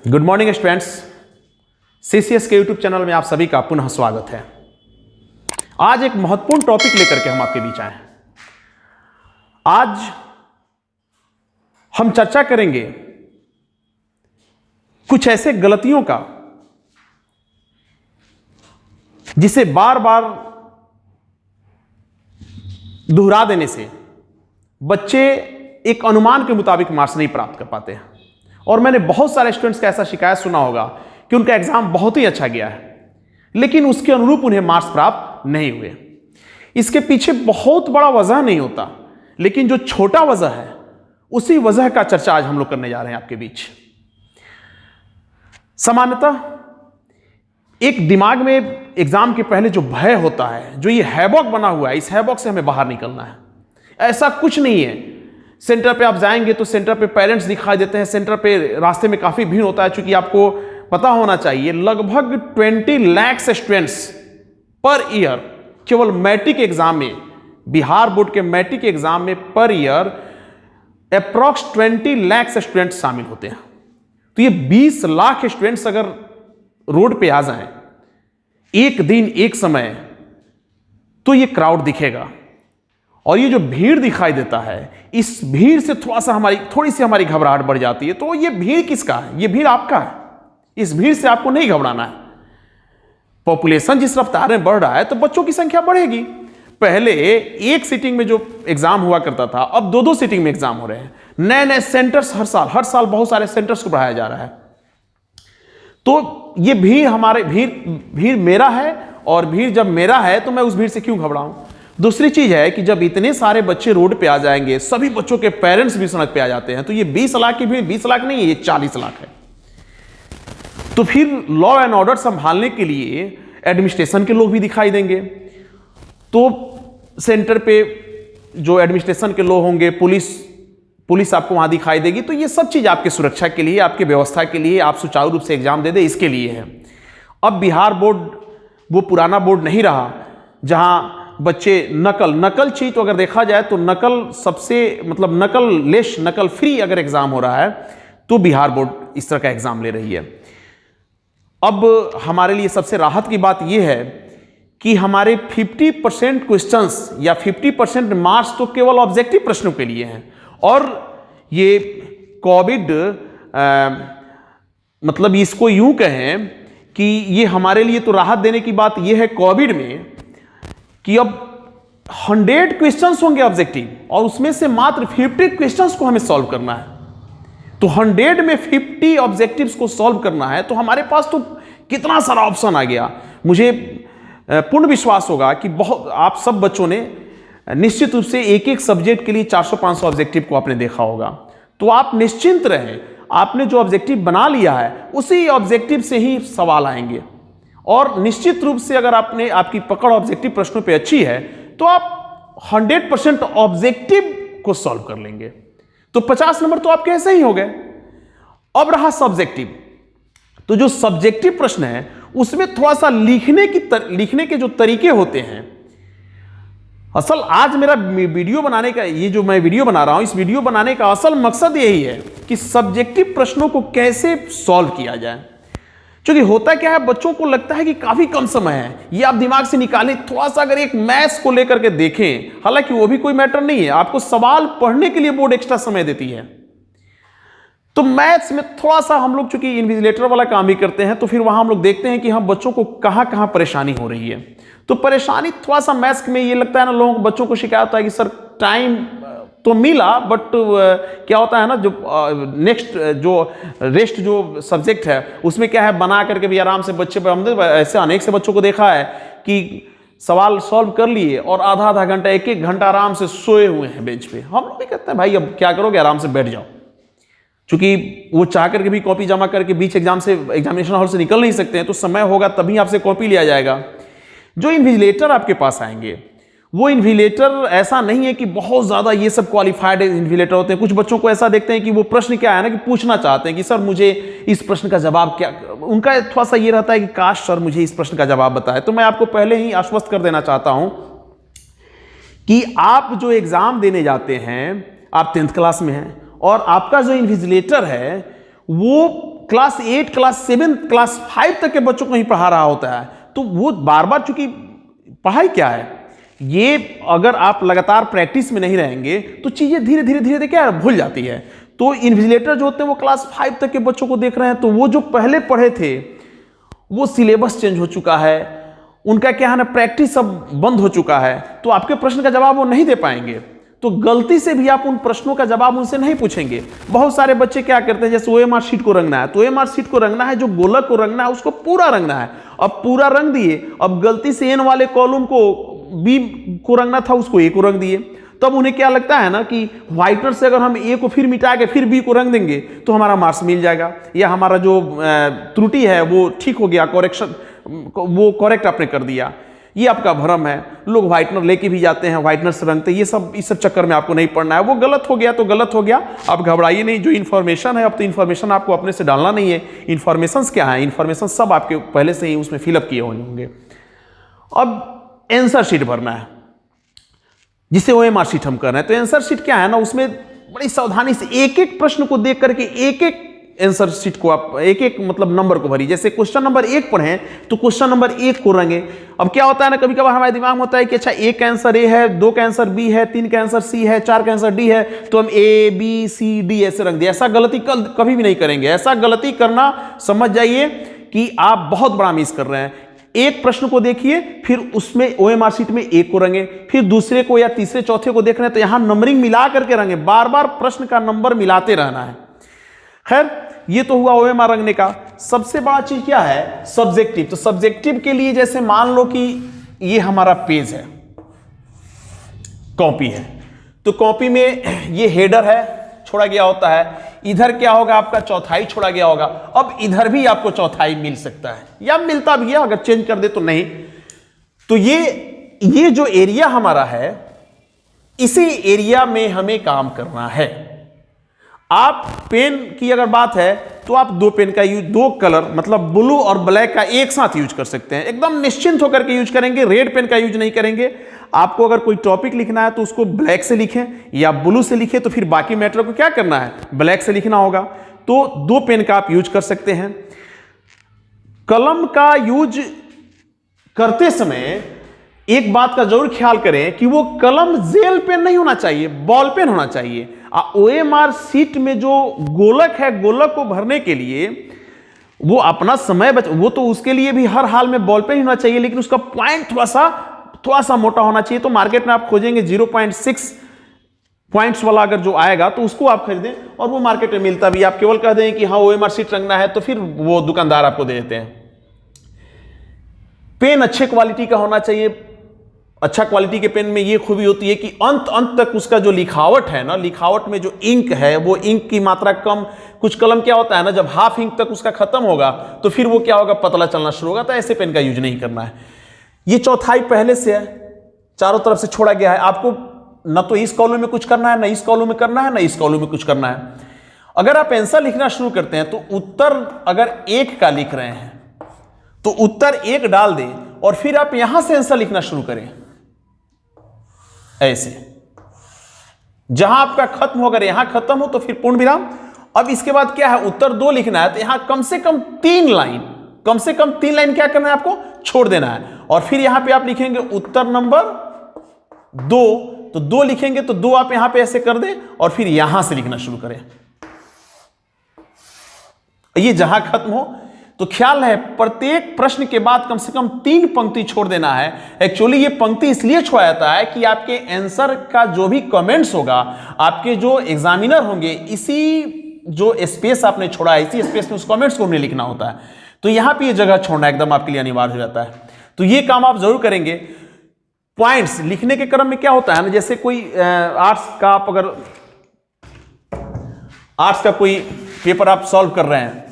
Good morning students, CCS के YouTube channel में आप सभी का पुनः स्वागत है। आज एक महत्वपूर्ण टॉपिक लेकर के हम आपके बीच आए हैं। आज हम चर्चा करेंगे कुछ ऐसे गलतियों का जिसे बार बार दोहरा देने से बच्चे एक अनुमान के मुताबिक मार्क्स नहीं प्राप्त कर पाते हैं। और मैंने बहुत सारे स्टूडेंट्स का ऐसा शिकायत सुना होगा कि उनका एग्जाम बहुत ही अच्छा गया है, लेकिन उसके अनुरूप उन्हें मार्क्स प्राप्त नहीं हुए। इसके पीछे बहुत बड़ा वजह नहीं होता, लेकिन जो छोटा वजह है उसी वजह का चर्चा आज हम लोग करने जा रहे हैं आपके बीच। सामान्यतः एक दिमाग में एग्जाम के पहले जो भय होता है, जो ये हैबॉक बना हुआ है, इस हैबॉक से हमें बाहर निकलना है। ऐसा कुछ नहीं है। सेंटर पे आप जाएंगे तो सेंटर पे पेरेंट्स दिखाई देते हैं, सेंटर पे रास्ते में काफी भीड़ होता है। चूंकि आपको पता होना चाहिए लगभग 20 लाख स्टूडेंट्स पर ईयर केवल मैट्रिक एग्जाम में, बिहार बोर्ड के मैट्रिक एग्जाम में per year approx 20 lakh students शामिल होते हैं। तो ये 20 लाख स्टूडेंट्स अगर रोड पे आ जाएं एक दिन एक समय, तो ये क्राउड दिखेगा। और ये जो भीड़ दिखाई देता है, इस भीड़ से थोड़ी सी हमारी घबराहट बढ़ जाती है। तो ये भीड़ किसका है? ये भीड़ आपका है। इस भीड़ से आपको नहीं घबराना है। पॉपुलेशन जिस रफ्तार में बढ़ रहा है तो बच्चों की संख्या बढ़ेगी। पहले एक सीटिंग में जो एग्जाम हुआ करता था, अब दो सीटिंग में एग्जाम हो रहे हैं। नए नए सेंटर्स हर साल बहुत सारे सेंटर्स को बढ़ाया जा रहा है। तो ये भीड़ मेरा है, और भीड़ जब मेरा है तो मैं उस भीड़ से क्यों घबराऊं। दूसरी चीज है कि जब इतने सारे बच्चे रोड पे आ जाएंगे, सभी बच्चों के पेरेंट्स भी सड़क पे आ जाते हैं, तो ये 20 लाख की भीड़ 20 लाख नहीं है, ये 40 लाख है। तो फिर लॉ एंड ऑर्डर संभालने के लिए एडमिनिस्ट्रेशन के लोग भी दिखाई देंगे। तो सेंटर पे जो एडमिनिस्ट्रेशन के लोग होंगे, पुलिस आपको वहां दिखाई देगी। तो ये सब चीज आपकी सुरक्षा के लिए, आपकी व्यवस्था के लिए, आप सुचारू रूप से एग्जाम दे दे, इसके लिए है। अब बिहार बोर्ड वो पुराना बोर्ड नहीं रहा जहां बच्चे नकल चीज। तो अगर देखा जाए तो नकल सबसे नकल फ्री अगर एग्जाम हो रहा है तो बिहार बोर्ड इस तरह का एग्जाम ले रही है। अब हमारे लिए सबसे राहत की बात यह है कि हमारे 50% क्वेश्चंस या 50% मार्क्स तो केवल ऑब्जेक्टिव प्रश्नों के लिए हैं। और ये कोविड इसको यूं कहें कि ये हमारे लिए तो राहत देने की बात यह है कोविड में कि अब 100 क्वेश्चंस होंगे ऑब्जेक्टिव, और उसमें से मात्र 50 क्वेश्चंस को हमें सॉल्व करना है। तो 100 में 50 ऑब्जेक्टिव्स को सॉल्व करना है, तो हमारे पास तो कितना सारा ऑप्शन आ गया। मुझे पूर्ण विश्वास होगा कि आप सब बच्चों ने निश्चित रूप से एक एक सब्जेक्ट के लिए 400-500 ऑब्जेक्टिव को आपने देखा होगा। तो आप निश्चिंत रहें, आपने जो ऑब्जेक्टिव बना लिया है उसी ऑब्जेक्टिव से ही सवाल आएंगे। और निश्चित रूप से अगर आपकी पकड़ ऑब्जेक्टिव प्रश्नों पे अच्छी है तो आप 100% ऑब्जेक्टिव को सॉल्व कर लेंगे। तो 50 नंबर तो आपके ऐसे ही हो गए। अब रहा सब्जेक्टिव। तो जो सब्जेक्टिव प्रश्न है उसमें थोड़ा सा लिखने के जो तरीके होते हैं, असल आज मेरा वीडियो बनाने का, ये जो मैं वीडियो बना रहा हूं, इस वीडियो बनाने का असल मकसद यही है कि सब्जेक्टिव प्रश्नों को कैसे सॉल्व किया जाए। क्योंकि होता क्या है, बच्चों को लगता है कि काफी कम समय है, ये आप दिमाग से निकालें। थोड़ा सा अगर एक मैथ्स को लेकर के देखें, हालांकि वो भी कोई मैटर नहीं है, आपको सवाल पढ़ने के लिए बोर्ड एक्स्ट्रा समय देती है। तो मैथ्स में थोड़ा सा हम लोग चूंकि इन्विजिलेटर वाला काम भी करते हैं, तो फिर वहां हम लोग देखते हैं कि हम बच्चों को कहां कहां परेशानी हो रही है। तो परेशानी थोड़ा सा मैथ्स में ये लगता है ना, लोगों बच्चों को शिकायत होता है कि सर टाइम तो मिला, बट क्या होता है ना, जो नेक्स्ट जो रेस्ट जो सब्जेक्ट है उसमें क्या है, बना करके भी आराम से बच्चे पर, हमने ऐसे अनेक से बच्चों को देखा है कि सवाल सॉल्व कर लिए और आधा घंटा, एक घंटा आराम से सोए हुए हैं बेंच पे। हम लोग भी कहते हैं भाई अब क्या करोगे, आराम से बैठ जाओ। चूंकि वो चाह करके भी कॉपी जमा करके बीच एग्जाम से, एग्जामिनेशन हॉल से निकल नहीं सकते हैं, तो समय होगा तभी आपसे कॉपी लिया जाएगा। जो इन्विजिलेटर आपके पास आएंगे, वो इन्विजिलेटर ऐसा नहीं है कि बहुत ज्यादा ये सब क्वालिफाइड इन्विजिलेटर होते हैं। कुछ बच्चों को ऐसा देखते हैं कि वो प्रश्न क्या है ना, कि पूछना चाहते हैं कि सर मुझे इस प्रश्न का जवाब क्या, उनका थोड़ा सा ये रहता है कि काश सर मुझे इस प्रश्न का जवाब बताए। तो मैं आपको पहले ही आश्वस्त कर देना चाहता हूं कि आप जो एग्जाम देने जाते हैं, आप 10th क्लास में हैं, और आपका जो इन्विजिलेटर है वो क्लास 8, क्लास 7, क्लास 5 तक के बच्चों को ही पढ़ा रहा होता है। तो वो बार बार, चूंकि पढ़ाई क्या है, ये अगर आप लगातार प्रैक्टिस में नहीं रहेंगे तो चीजें धीरे धीरे धीरे धीरे क्या भूल जाती है। तो इन्विजिलेटर जो होते हैं वो क्लास 5 तक के बच्चों को देख रहे हैं, तो वो जो पहले पढ़े थे वो सिलेबस चेंज हो चुका है, उनका क्या है ना, प्रैक्टिस सब बंद हो चुका है, तो आपके प्रश्न का जवाब वो नहीं दे पाएंगे। तो गलती से भी आप उन प्रश्नों का जवाब उनसे नहीं पूछेंगे। बहुत सारे बच्चे क्या करते हैं, जैसे OMR शीट को रंगना है, तो OMR शीट को रंगना है, जो गोलक को रंगना है उसको पूरा रंगना है। अब पूरा रंग दिए, अब गलती से N वाले कॉलम को B को रंगना था, उसको A को रंग दिए। तब उन्हें क्या लगता है ना कि व्हाइटनर से अगर हम A को फिर मिटा के फिर B को रंग देंगे तो हमारा मार्क्स मिल जाएगा, या हमारा जो त्रुटि है वो ठीक हो गया, करेक्शन वो करेक्ट आपने कर दिया। ये आपका भ्रम है। लोग व्हाइटनर लेके भी जाते हैं, व्हाइटनर से रंगते, ये सब इस चक्कर में आपको नहीं पढ़ना है। वो गलत हो गया तो गलत हो गया, आप घबराइए नहीं। जो इन्फॉर्मेशन है, अब तो इन्फॉर्मेशन आपको अपने से डालना नहीं है। इन्फॉर्मेशन क्या है, इन्फॉर्मेशन सब आपके पहले से ही उसमें फिलअप किए हुए होंगे। अब आंसर शीट भरना है, जिसे OMR शीट हम कर रहे हैं। तो आंसर शीट क्या है ना, उसमें बड़ी सावधानी से एक एक प्रश्न को देख करके एक एक आंसर शीट को आप एक एक मतलब नंबर को भरिए। जैसे क्वेश्चन नंबर 1 पढ़ें तो क्वेश्चन नंबर 1 को रंगे। अब क्या होता है ना, कभी कभार हमारे दिमाग में होता है कि अच्छा 1 का आंसर A है, 2 का आंसर B है, 3 का आंसर C है, 4 का आंसर D है, तो हम A B C D ऐसे रंग दिए। ऐसा गलती कभी भी नहीं करेंगे। ऐसा गलती करना समझ जाइए कि आप बहुत बड़ा मिस कर रहे हैं। एक प्रश्न को देखिए, फिर उसमें OMR शीट में 1 को रंगे, फिर दूसरे को या तीसरे चौथे को देख रहे हैं तो यहां नंबरिंग मिला करके रंगे। बार बार प्रश्न का नंबर मिलाते रहना है। खैर, ये तो हुआ OMR रंगने का। सबसे बड़ा चीज क्या है, सब्जेक्टिव। तो सब्जेक्टिव के लिए जैसे मान लो कि ये हमारा पेज है, कॉपी है, तो कॉपी में ये हेडर है, छोड़ा गया होता है। इधर क्या होगा, आपका चौथाई छोड़ा गया होगा। अब इधर भी आपको चौथाई मिल सकता है, या मिलता भी है, अगर चेंज कर दे तो नहीं। तो ये जो एरिया हमारा है, इसी एरिया में हमें काम करना है। आप पेन की अगर बात है तो आप 2 पेन का यूज, 2 कलर मतलब ब्लू और ब्लैक का एक साथ यूज कर सकते हैं। एकदम निश्चिंत होकर के यूज करेंगे, रेड पेन का यूज नहीं करेंगे। आपको अगर कोई टॉपिक लिखना है तो उसको ब्लैक से लिखें या ब्लू से लिखें, तो फिर बाकी मैटर को क्या करना है, ब्लैक से लिखना होगा। तो 2 पेन का आप यूज कर सकते हैं। कलम का यूज करते समय एक बात का जरूर ख्याल करें कि वो कलम जेल पेन नहीं होना चाहिए, बॉल पेन होना चाहिए। OMR शीट में जो गोलक है, गोलक को भरने के लिए वो अपना समय वो तो उसके लिए भी हर हाल में बॉल पेन ही होना चाहिए, लेकिन उसका पॉइंट थोड़ा सा मोटा होना चाहिए। तो मार्केट में आप खोजेंगे 0.6 पॉइंट्स वाला अगर जो आएगा तो उसको आप खरीदें, और वो मार्केट में मिलता भी। आप केवल कह दें कि हाँ OMR शीट रंगना है, तो फिर वो दुकानदार आपको दे देते हैं। पेन अच्छे क्वालिटी का होना चाहिए। अच्छा क्वालिटी के पेन में ये खूबी होती है कि अंत तक उसका जो लिखावट है ना, लिखावट में जो इंक है, वो इंक की मात्रा कम। कुछ कलम क्या होता है ना, जब हाफ इंक तक उसका खत्म होगा तो फिर वो क्या होगा, पतला चलना शुरू होगा। तो ऐसे पेन का यूज नहीं करना है। ये चौथाई पहले से है, चारों तरफ से छोड़ा गया है। आपको न तो इस कॉलम में कुछ करना है, न इस कॉलम में करना है, न इस कॉलम में कुछ करना है। अगर आप आंसर लिखना शुरू करते हैं तो उत्तर अगर 1 का लिख रहे हैं तो उत्तर 1 डाल दें, और फिर आप यहां से आंसर लिखना शुरू करें ऐसे। जहां आपका खत्म हो, अगर यहां खत्म हो तो फिर पूर्ण विराम। अब इसके बाद क्या है, उत्तर 2 लिखना है, तो यहां कम से कम 3 लाइन क्या करना है, आपको छोड़ देना है। और फिर यहां पे आप लिखेंगे उत्तर नंबर 2, तो 2 लिखेंगे तो 2 आप यहां पे ऐसे कर दें, और फिर यहां से लिखना शुरू करें। ये जहां खत्म हो, तो ख्याल है प्रत्येक प्रश्न के बाद कम से कम 3 पंक्ति छोड़ देना है। एक्चुअली ये पंक्ति इसलिए छोड़ा जाता है कि आपके आंसर का जो भी कमेंट्स होगा, आपके जो एग्जामिनर होंगे, इसी जो स्पेस आपने छोड़ा है, इसी स्पेस में उस कमेंट्स को उन्हें लिखना होता है। तो यहां पे ये जगह छोड़ना एकदम आपके लिए अनिवार्य हो जाता है। तो ये काम आप जरूर करेंगे। पॉइंट्स लिखने के क्रम में क्या होता है ना, जैसे कोई आर्ट्स का, आप अगर आर्ट्स का कोई पेपर आप सॉल्व कर रहे हैं,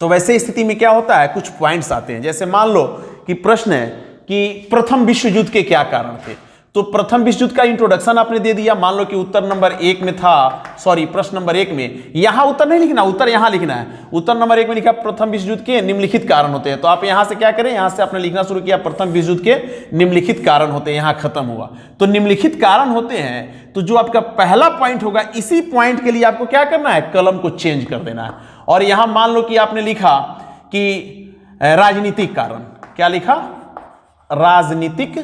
तो वैसे स्थिति में क्या होता है, कुछ पॉइंट्स आते हैं। जैसे मान लो कि प्रश्न है कि प्रथम विश्व युद्ध के क्या कारण थे, तो प्रथम विश्व युद्ध का इंट्रोडक्शन आपने दे दिया। मान लो कि उत्तर नंबर 1 में था, सॉरी प्रश्न नंबर 1 में, यहां उत्तर नहीं लिखना, उत्तर यहां लिखना है। उत्तर नंबर 1 में लिखा प्रथम विश्व युद्ध के निम्नलिखित कारण होते हैं, तो आप यहां से क्या करें, यहां से आपने लिखना शुरू किया प्रथम विश्व युद्ध के निम्नलिखित कारण होते हैं, यहां खत्म हुआ। तो निम्नलिखित कारण होते हैं, तो जो आपका पहला पॉइंट होगा, इसी पॉइंट के लिए आपको क्या करना है, कलम को चेंज कर देना है। और यहां मान लो कि आपने लिखा कि राजनीतिक कारण, क्या लिखा? राजनीतिक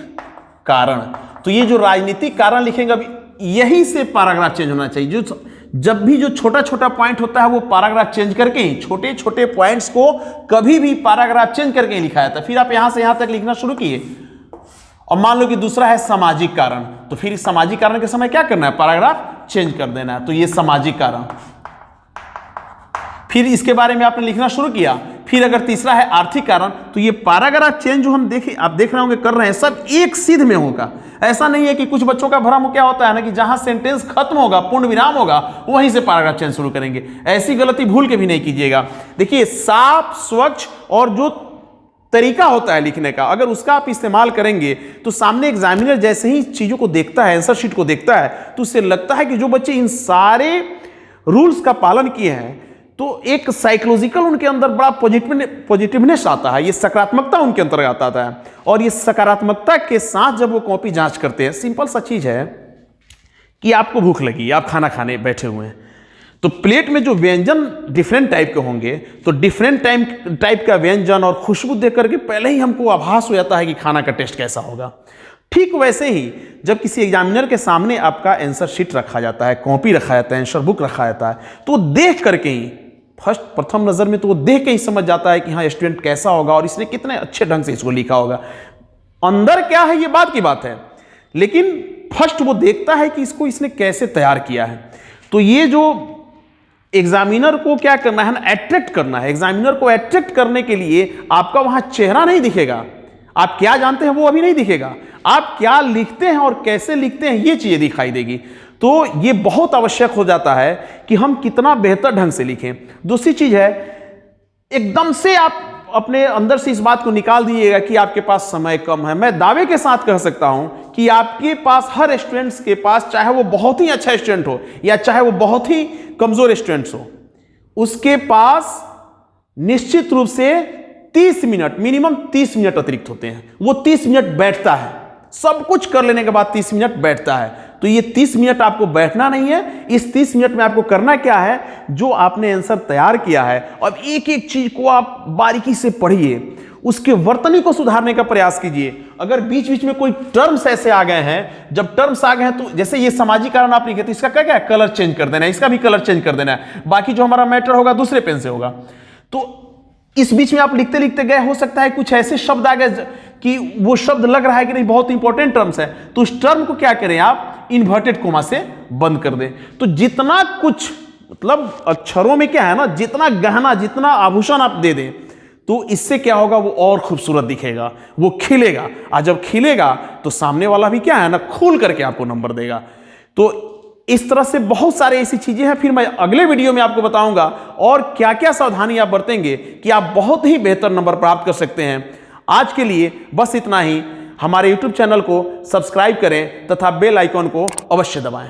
कारण। तो ये जो राजनीतिक कारण लिखेंगे अभी यही से पैराग्राफ चेंज होना चाहिए। जो जब भी जो छोटा छोटा पॉइंट होता है वो पैराग्राफ चेंज करके ही, छोटे छोटे पॉइंट्स को कभी भी पैराग्राफ चेंज करके ही लिखा जाता है। फिर आप यहां से यहां तक लिखना शुरू किए और मान लो कि दूसरा है सामाजिक कारण, तो फिर इस सामाजिक कारण के समय क्या करना है? पैराग्राफ चेंज कर देना है। तो ये सामाजिक कारण, फिर इसके बारे में आपने लिखना शुरू किया। फिर अगर तीसरा है आर्थिक कारण, तो ये पैराग्राफ चेंज जो हम आप देख रहे होंगे कर रहे हैं सब एक सीध में होगा। ऐसा नहीं है कि कुछ बच्चों का भ्रम क्या होता है ना कि जहां सेंटेंस खत्म होगा, पूर्ण विराम होगा, वहीं से पैराग्राफ चेंज शुरू करेंगे। ऐसी गलती भूल के भी नहीं कीजिएगा। देखिए साफ, स्वच्छ और जो तरीका होता है लिखने का, अगर उसका आप इस्तेमाल करेंगे तो सामने एग्जामिनर जैसे ही चीजों को देखता है, आंसर शीट को देखता है, तो उससे लगता है कि जो बच्चे इन सारे रूल्स का पालन किए हैं तो एक साइकोलॉजिकल उनके अंदर बड़ा पॉजिटिवनेस आता है, ये सकारात्मकता उनके अंदर आता है। और ये सकारात्मकता के साथ जब वो कॉपी जांच करते हैं, सिंपल सा चीज है कि आपको भूख लगी, आप खाना खाने बैठे हुए हैं, तो प्लेट में जो व्यंजन डिफरेंट टाइप के होंगे, तो डिफरेंट टाइप का व्यंजन और खुशबू देख करके पहले ही हमको आभास हो जाता है कि खाना का टेस्ट कैसा होगा। ठीक वैसे ही जब किसी एग्जामिनर के सामने आपका आंसर शीट रखा जाता है, कॉपी रखा जाता है, आंसर बुक रखा जाता है, तो देख करके ही प्रथम नजर में तो वो देख के ही समझ जाता है कि हाँ स्टूडेंट कैसा होगा और इसने कितने अच्छे ढंग से इसको लिखा होगा। अंदर क्या है ये बात की बात है, लेकिन फर्स्ट वो देखता है कि इसने कैसे तैयार किया है। तो ये जो एग्जामिनर को क्या करना है ना, अट्रैक्ट करना है। एग्जामिनर को अट्रैक्ट करने के लिए आपका वहां चेहरा नहीं दिखेगा, आप क्या जानते हैं वो अभी नहीं दिखेगा, आप क्या लिखते हैं और कैसे लिखते हैं ये चीजें दिखाई देगी। तो ये बहुत आवश्यक हो जाता है कि हम कितना बेहतर ढंग से लिखें। दूसरी चीज है, एकदम से आप अपने अंदर से इस बात को निकाल दीजिएगा कि आपके पास समय कम है। मैं दावे के साथ कह सकता हूं कि आपके पास, हर स्टूडेंट्स के पास, चाहे वो बहुत ही अच्छा स्टूडेंट हो या चाहे वो बहुत ही कमजोर स्टूडेंट्स हो, उसके पास निश्चित रूप से 30 मिनट, मिनिमम 30 मिनट अतिरिक्त होते हैं। वो 30 मिनट बैठता है, सब कुछ कर लेने के बाद 30 मिनट बैठता है। तो ये 30 मिनट आपको बैठना नहीं है, इस 30 मिनट में आपको करना क्या है, जो आपने आंसर तैयार किया है, अब एक एक चीज को आप बारीकी से पढ़िए, उसके वर्तनी को सुधारने का प्रयास कीजिए। अगर बीच बीच में कोई टर्म्स ऐसे आ गए हैं, जब टर्म्स आ गए हैं तो जैसे ये सामाजिक कारण आप लिखे तो इसका क्या है, कलर चेंज कर देना है, इसका भी कलर चेंज कर देना है, बाकी जो हमारा मैटर होगा दूसरे पेन से होगा। तो इस बीच में आप लिखते लिखते गए, हो सकता है कुछ ऐसे शब्द आ गए कि वो शब्द लग रहा है कि नहीं बहुत इंपॉर्टेंट टर्म्स है, तो उस टर्म को क्या करें आप, इन्वर्टेड कोमा से बंद कर दें। तो जितना कुछ, मतलब अक्षरों में क्या है ना, जितना गहना, जितना आभूषण आप दे दें, तो इससे क्या होगा, वो और खूबसूरत दिखेगा, वो खिलेगा। और जब खिलेगा तो सामने वाला भी क्या है ना, खोल करके आपको नंबर देगा। तो इस तरह से बहुत सारे ऐसी चीजें हैं, फिर मैं अगले वीडियो में आपको बताऊंगा और क्या क्या सावधानी आप बरतेंगे कि आप बहुत ही बेहतर नंबर प्राप्त कर सकते हैं। आज के लिए बस इतना ही। हमारे YouTube चैनल को सब्सक्राइब करें तथा बेल आइकॉन को अवश्य दबाएं।